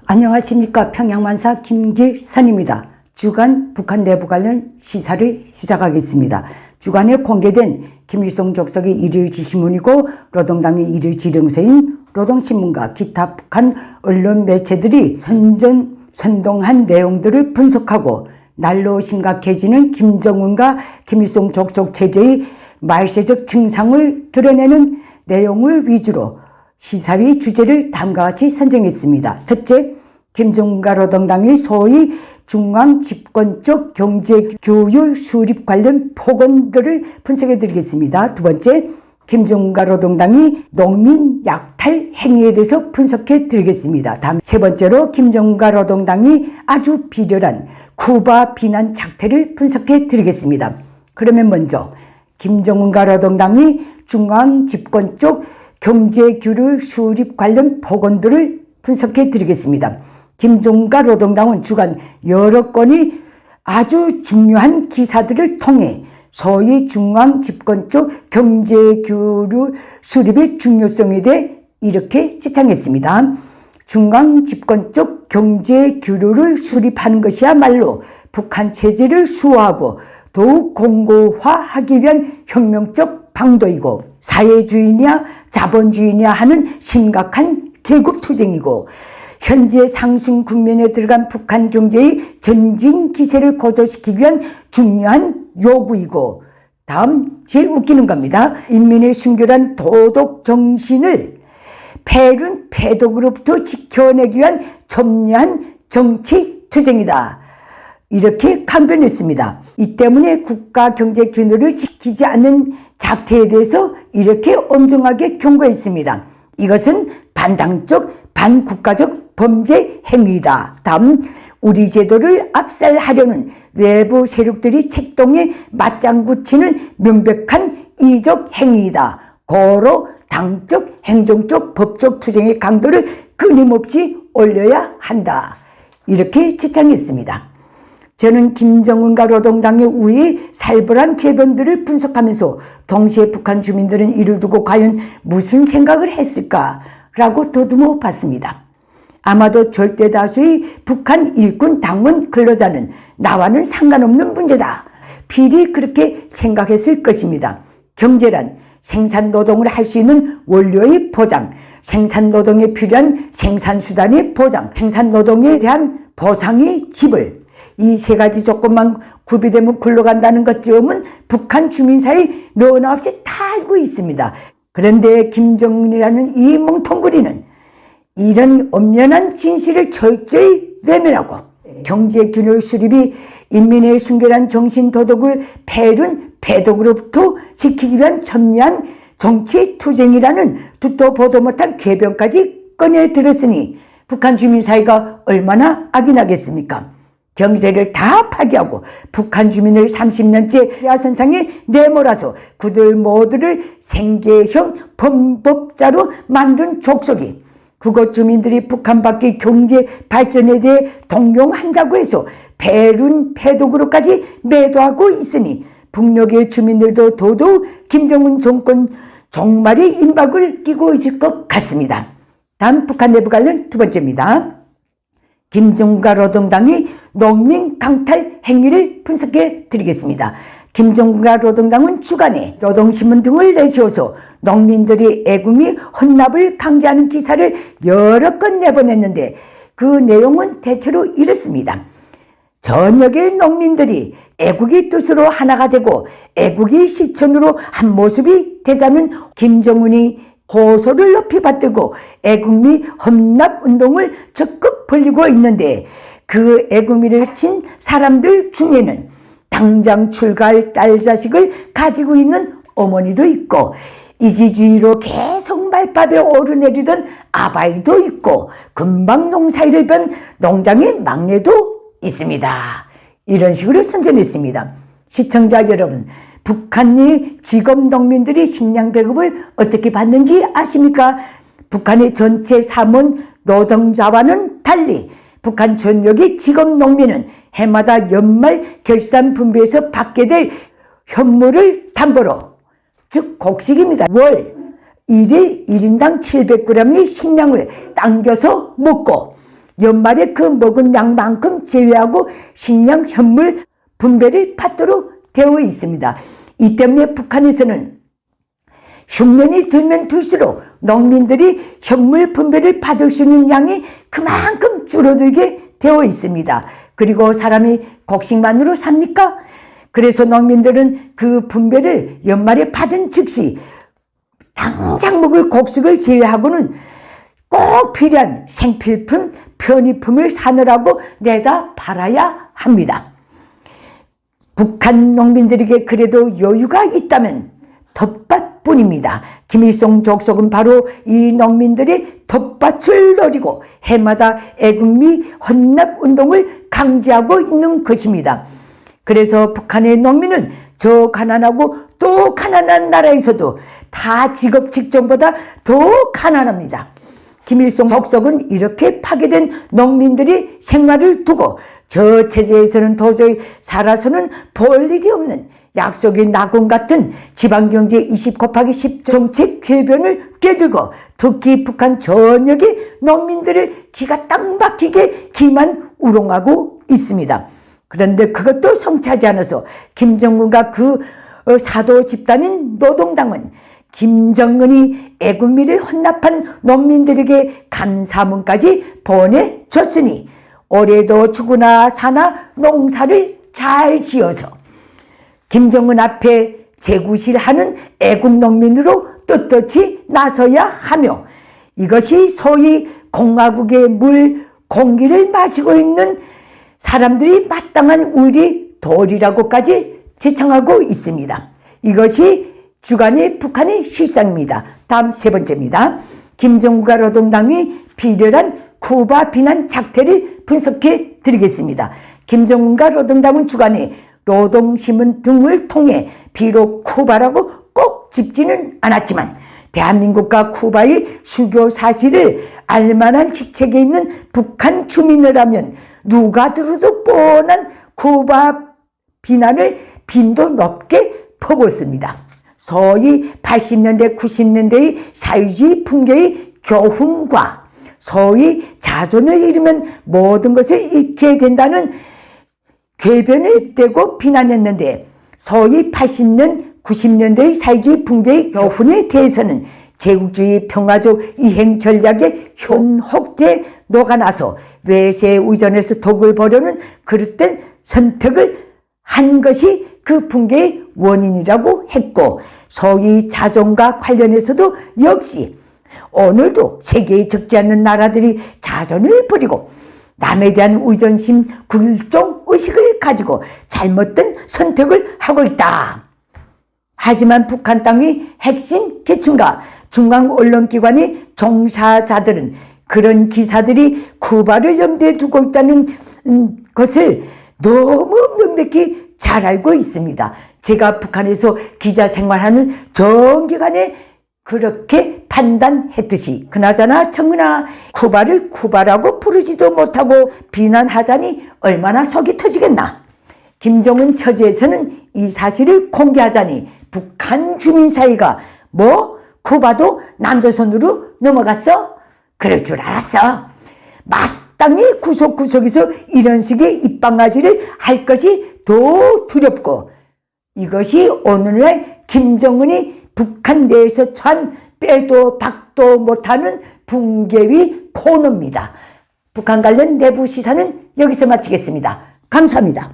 안녕하십니까. 평양만사 김길선입니다. 주간 북한 내부 관련 시사를 시작하겠습니다. 주간에 공개된 김일성 족속의 일일 지시문이고 노동당의 일일 지령서인 노동신문과 기타 북한 언론 매체들이 선동한 내용들을 분석하고 날로 심각해지는 김정은과 김일성 족속 체제의 말세적 증상을 드러내는 내용을 위주로 시사의 주제를 다음과 같이 선정했습니다. 첫째, 김정은과 노동당의 소위 중앙 집권적 경제 규율 수립 관련 폭언들을 분석해 드리겠습니다. 두 번째, 김정은과 노동당이 농민 약탈 행위에 대해서 분석해 드리겠습니다. 다음 세 번째로 김정은과 노동당이 아주 비열한 쿠바 비난 작태를 분석해 드리겠습니다. 그러면 먼저 김정은과 노동당이 중앙 집권적 경제 규율 수립 관련 폭언들을 분석해 드리겠습니다. 김정은과 노동당은 주간 여러 건의 아주 중요한 기사들을 통해 소위 중앙 집권적 경제 규율 수립의 중요성에 대해 이렇게 지창했습니다. 중앙 집권적 경제 규율을 수립하는 것이야말로 북한 체제를 수호하고 더욱 공고화하기 위한 혁명적 방도이고 사회주의냐 자본주의냐 하는 심각한 계급투쟁이고 현재 상승 국면에 들어간 북한 경제의 전진 기세를 고조시키기 위한 중요한 요구이고 다음 제일 웃기는 겁니다. 인민의 순결한 도덕 정신을 패독으로부터 지켜내기 위한 첨예한 정치 투쟁이다. 이렇게 강변했습니다. 이 때문에 국가 경제 균형을 지키지 않는 작태에 대해서 이렇게 엄정하게 경고했습니다. 이것은 반당적, 반국가적 범죄 행위다. 다음, 우리 제도를 압살하려는 외부 세력들이 책동에 맞장구 치는 명백한 이적 행위이다. 고로 당적, 행정적, 법적 투쟁의 강도를 끊임없이 올려야 한다. 이렇게 지창했습니다. 저는 김정은과 노동당의 우위의 살벌한 궤변들을 분석하면서 동시에 북한 주민들은 이를 두고 과연 무슨 생각을 했을까라고 더듬어 봤습니다. 아마도 절대 다수의 북한 일군 당원 근로자는 나와는 상관없는 문제다. 필히 그렇게 생각했을 것입니다. 경제란 생산노동을 할 수 있는 원료의 보장, 생산노동에 필요한 생산수단의 보장, 생산노동에 대한 보상의 지불, 이 세 가지 조건만 구비되면 굴러간다는 것쯤은 북한 주민사회 너나 없이 다 알고 있습니다. 그런데 김정은이라는 이 멍텅구리는 이런 엄연한 진실을 철저히 외면하고 경제균형 수립이 인민의 순결한 정신 도덕을 패독으로부터 지키기 위한 첨예한 정치 투쟁이라는 듣도 보도 못한 궤변까지 꺼내들었으니 북한 주민사회가 얼마나 악인하겠습니까? 경제를 다 파괴하고 북한 주민을 30년째 야선상에 내몰아서 그들 모두를 생계형 범법자로 만든 족속이 그곳 주민들이 북한 밖의 경제 발전에 대해 동경한다고 해서 패독으로까지 매도하고 있으니 북녘의 주민들도 더더욱 김정은 정권 종말의 임박을 끼고 있을 것 같습니다. 다음 북한 내부 관련 두 번째입니다. 김정은과 노동당이 농민 강탈 행위를 분석해 드리겠습니다. 김정은과 노동당은 주간에 노동신문 등을 내세워서 농민들이 애국민 헌납을 강제하는 기사를 여러 건 내보냈는데 그 내용은 대체로 이렇습니다. 전역의 농민들이 애국의 뜻으로 하나가 되고 애국의 실천으로 한 모습이 되자면 김정은이 호소를 높이 받들고 애국민 헌납운동을 적극 벌이고 있는데 그 애국민을 바친 사람들 중에는 당장 출가할 딸 자식을 가지고 있는 어머니도 있고 이기주의로 계속 말밥에 오르내리던 아바이도 있고 금방 농사일을 변 농장의 막내도 있습니다. 이런 식으로 선전했습니다. 시청자 여러분, 북한의 직업 농민들이 식량 배급을 어떻게 받는지 아십니까? 북한의 전체 사문 노동자와는 달리 북한 전역의 직업 농민은 해마다 연말 결산 분배에서 받게 될 현물을 담보로, 즉 곡식입니다. 월 1일 1인당 700g의 식량을 당겨서 먹고 연말에 그 먹은 양만큼 제외하고 식량 현물 분배를 받도록 되어 있습니다. 이 때문에 북한에서는 흉년이 들면 들수록 농민들이 현물 분배를 받을 수 있는 양이 그만큼 줄어들게 되어 있습니다. 그리고 사람이 곡식만으로 삽니까? 그래서 농민들은 그 분배를 연말에 받은 즉시 당장 먹을 곡식을 제외하고는 꼭 필요한 생필품, 편의품을 사느라고 내다 팔아야 합니다. 북한 농민들에게 그래도 여유가 있다면 텃밭뿐입니다. 김일성 족속은 바로 이 농민들이 텃밭을 노리고 해마다 애국미 헌납운동을 강제하고 있는 것입니다. 그래서 북한의 농민은 저 가난하고 또 가난한 나라에서도 다 직업 직종보다 더 가난합니다. 김일성 족속은 이렇게 파괴된 농민들이 생활을 두고 저 체제에서는 도저히 살아서는 볼 일이 없는 약속의 낙원 같은 지방경제 20/10 정책 궤변을 꿰들고 특히 북한 전역의 농민들을 기가 딱 막히게 기만 우롱하고 있습니다. 그런데 그것도 성차지 않아서 김정은과 그 사도 집단인 노동당은 김정은이 애국미를 헌납한 농민들에게 감사문까지 보내줬으니 올해도 죽으나 사나 농사를 잘 지어서 김정은 앞에 재구실하는 애국농민으로 떳떳이 나서야 하며 이것이 소위 공화국의 물, 공기를 마시고 있는 사람들이 마땅한 우리 도리라고까지 제청하고 있습니다. 이것이 주간의 북한의 실상입니다. 다음 세 번째입니다. 김정국과 노동당이 비열한 쿠바 비난 작태를 분석해 드리겠습니다. 김정은과 노동당은 주간에 노동신문 등을 통해 비록 쿠바라고 꼭 짚지는 않았지만 대한민국과 쿠바의 수교 사실을 알만한 직책에 있는 북한 주민이라면 누가 들어도 뻔한 쿠바 비난을 빈도 높게 퍼붓습니다. 소위 80년대 90년대의 사회주의 풍계의 교훈과 소위 자존을 잃으면 모든 것을 잃게 된다는 궤변을 떼고 비난했는데 소위 80년 90년대의 사회주의 풍계의 교훈에 대해서는 제국주의 평화적 이행 전략에 현혹돼 녹아나서 외세에 의존해서 독을 보려는 그릇된 선택을 한 것이 그 붕괴의 원인이라고 했고 소위 자존과 관련해서도 역시 오늘도 세계에 적지 않는 나라들이 자존을 버리고 남에 대한 의존심, 굴종의식을 가지고 잘못된 선택을 하고 있다. 하지만 북한 땅의 핵심 계층과 중앙 언론기관의 종사자들은 그런 기사들이 쿠바를 염두에 두고 있다는 것을 너무 명백히 잘 알고 있습니다. 제가 북한에서 기자 생활하는 전기간에 그렇게 판단했듯이 그나저나 정은아 쿠바를 쿠바라고 부르지도 못하고 비난하자니 얼마나 속이 터지겠나. 김정은 처지에서는 이 사실을 공개하자니 북한 주민 사이가 뭐 쿠바도 남조선으로 넘어갔어? 그럴 줄 알았어. 마땅히 구석구석에서 이런 식의 입방아지를 할 것이 더 두렵고 이것이 오늘날 김정은이 북한 내에서 참 빼도 박도 못하는 붕괴의 코너입니다. 북한 관련 내부 시사는 여기서 마치겠습니다. 감사합니다.